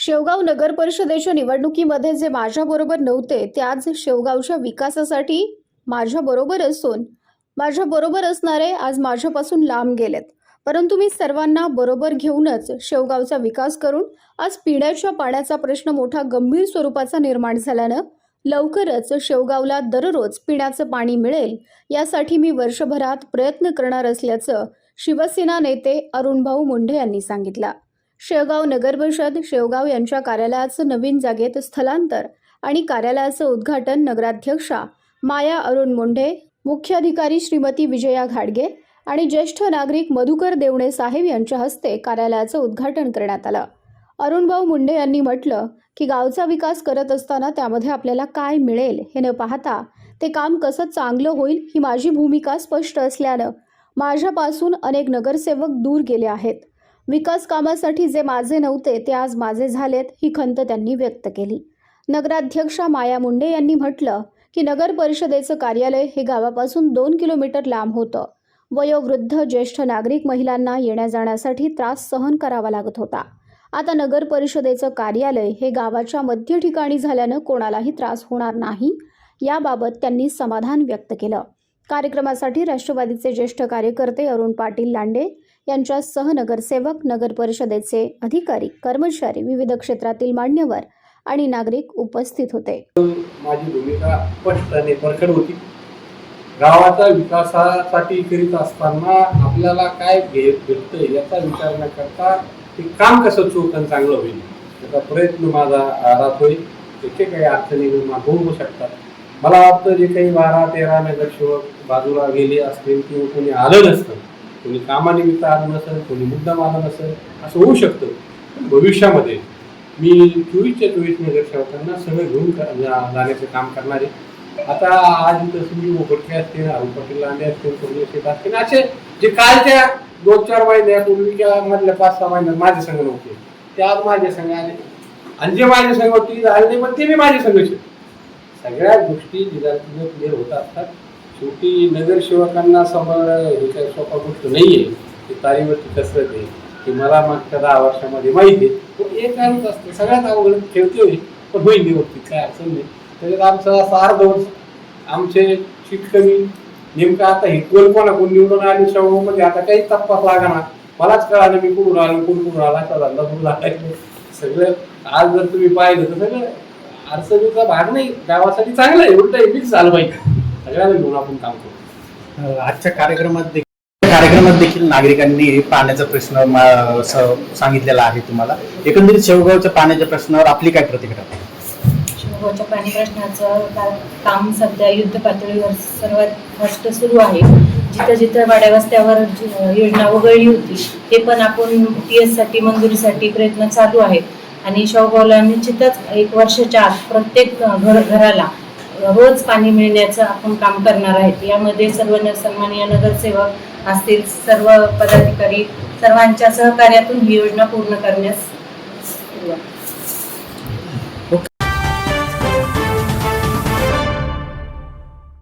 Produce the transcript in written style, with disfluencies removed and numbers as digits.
शेवगाव नगर परिषदेच्या निवडणुकीमध्ये जे माझ्याबरोबर नव्हते ते आज शेवगावच्या विकासासाठी माझ्याबरोबर असून माझ्याबरोबर असणारे आज माझ्यापासून लांब गेलेत। परंतु मी सर्वांना बरोबर घेऊनच शेवगावचा विकास करून आज पिण्याच्या पाण्याचा प्रश्न मोठा गंभीर स्वरूपाचा निर्माण झाल्यानं लवकरच शेवगावला दररोज पिण्याचं पाणी मिळेल यासाठी मी वर्षभरात प्रयत्न करणार असल्याचं शिवसेना नेते अरुणभाऊ मुंढे यांनी सांगितलं। शेवगाव नगर परिषद शेवगाव यांच्या कार्यालयाचं नवीन जागेत स्थलांतर आणि कार्यालयाचं उद्घाटन नगराध्यक्षा माया अरुण मुंढे, मुख्याधिकारी श्रीमती विजया घाडगे आणि ज्येष्ठ नागरिक मधुकर देवणे साहेब यांच्या हस्ते कार्यालयाचं उद्घाटन करण्यात आलं। अरुणभाऊ मुंढे यांनी म्हटलं की गावचा विकास करत असताना त्यामध्ये आपल्याला काय मिळेल हे न पाहता ते काम कसं चांगलं होईल ही माझी भूमिका स्पष्ट असल्यानं माझ्यापासून अनेक नगरसेवक दूर गेले आहेत। विकास कामासाठी जे माझे नव्हते ते आज माझे झालेत ही खंत त्यांनी व्यक्त केली। नगराध्यक्षा माया मुंढे यांनी म्हटलं की नगर परिषदेचं कार्यालय हे गावापासून 2 किलोमीटर लांब होतं। वयोवृद्ध ज्येष्ठ नागरिक महिलांना येण्या जाण्यासाठी त्रास सहन करावा लागत होता। आता नगर परिषदेचं कार्यालय हे गावाच्या मध्य ठिकाणी झाल्यानं कोणालाही त्रास होणार नाही याबाबत त्यांनी समाधान व्यक्त केलं। कार्यक्रमासाठी राष्ट्रवादीचे ज्येष्ठ कार्यकर्ते अरुण पाटील लांडे यांच्या सहनगरसेवक, नगर परिषदेचे अधिकारी, कर्मचारी, विविध क्षेत्रातील मान्यवर आणि नागरिक उपस्थित होते। माझी भूमिका स्पष्ट आणि परखड होती। गावाच्या विकासासाठी करीत असताना आपल्याला काय भेटतं याचा विचार न करता ते काम कसं चोख आणि चांगलं होईल याचा प्रयत्न माझा राहतोय। त्याचे काही अडचणी होऊ शकतात। मला वाटतं जे काही 12-13 नगरसेवक बाजूला गेले असतील किंवा कोणी आलं नसतं, कोणी कामानिमित्त आलं नसेल, कोणी मुद्दाम आलं नसेल, असं होऊ शकतं। भविष्यामध्ये मी 24च्या 24 नगरसेवकांना सगळं घेऊन जाण्याचं काम करणार आहे। आता आज इथं सुनील मोघटके असतील, अरुण पाटील लांडे असतील, कोणी असतील, असे जे कालच्या 2-4 महिन्यापूर्वीच्या मधल्या 5-6 महिन्यात माझे संघ नव्हते ते आज माझे संघ आले आणि जे माझे संघ होती झाले पण ते मी माझे संघ सगळ्या गोष्टी क्लिअर होत असतात। शेवटी नगरसेवकांना सांभाळणं हे काही सोपा गोष्ट नाहीये। ती तारीवरती कसरत आहे की मला मागच्या 10 वर्षामध्ये माहिती आहे तो एक कारणच असतं सगळ्यात अवघड ठेवते होईल पण होईल व्यवस्थित काय अडचण नाही। त्याच्यात आमचा 6 वर्ष आमचे सीट कमी नेमकं आता हे कोण निवडून आले शेवगावमध्ये आता काही तपास लागणार मलाच कळालं मी कुठून आलो कोण आला असा धंदा सुरू झाला सगळं। आज जर तुम्ही पाहिलं तर सगळं अडचणीचा भाग नाही, गावासाठी चांगलं आहे, उलट मिक्स झालं पाहिजे, सगळ्यांना घेऊन आपण काम करू। आजच्या कार्यक्रमात देखील नागरिकांनी पाण्याचा प्रश्न सांगितलेला आहे तुम्हाला। एकंदरीत शेवगावच्या पाण्याच्या प्रश्नावर आपली काय प्रतिक्रिया? शेवगावच्या पाणी प्रश्नाचं काम सध्या युद्ध पातळीवर सर्वात फर्स्ट सुरू आहे। जिथं वाड्या वस्त्यावर योजना वगळली होती ते पण आपण PS साठी मंजुरीसाठी प्रयत्न चालू आहेत आणि शेवगावला निश्चितच 1 वर्षाच्या आत प्रत्येक घराला रोज पाणी मिळण्याचं आपण काम करणार आहेत। यामध्ये सर्व सन्माननीय नगरसेवक असतील, सर्व पदाधिकारी सर्वांच्या सहकार्यातून ही योजना पूर्ण करण्यास सुरुवात